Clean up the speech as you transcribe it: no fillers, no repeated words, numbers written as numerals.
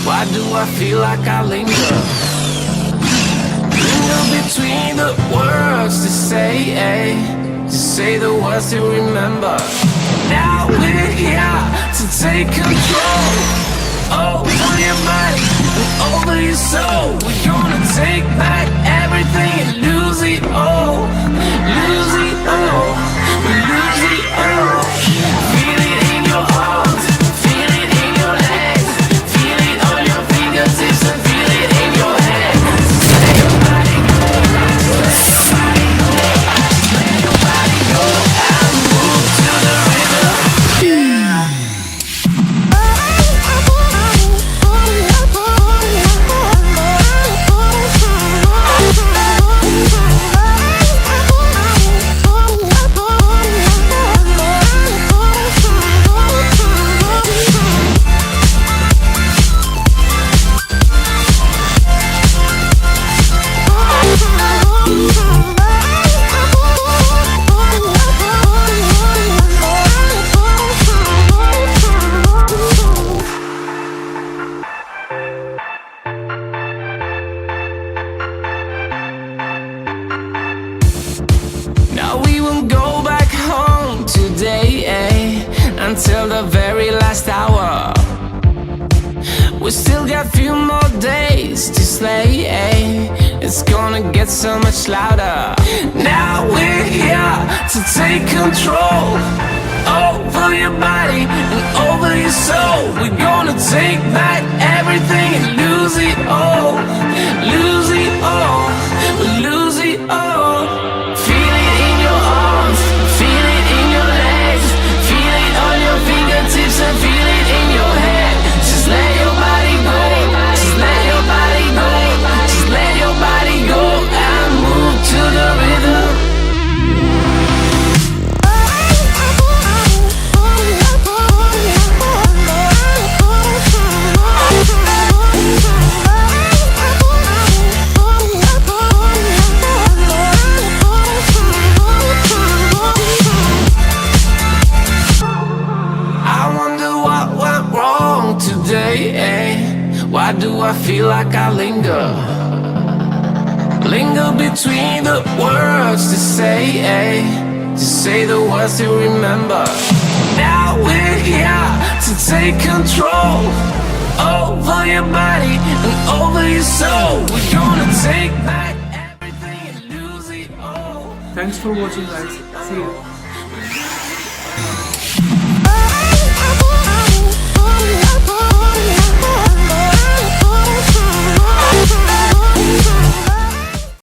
Why do I feel like I linger? Linger between the words to say the words to remember. Now we're here to take control over your mind and over your soul. We're gonna take back everything and lose it all. Lose it all. Lose it all. Feel it in your arms. Feel it in your legs. Feel it on your fingertips and feel it in your head. Let your body go. Let your body go. Let your body go. And move to the until the very last hour. We still got few more days to slay. It's gonna get so much louder. Now we're here to take control over your body and over your soul. We're gonna take back everything and lose it all. Lose it all. Lose it all. Feel it in your arms, feel it in your legs, feel it on your fingertips and feel it in your head. Just let your body go, just let your body go, just let your body go and move to the rhythm. Why do I feel like I linger? Linger between the words to say the words to remember. Now we're here to take control over your body and over your soul. We're gonna take back everything and lose it all. Thanks for watching, guys. See you.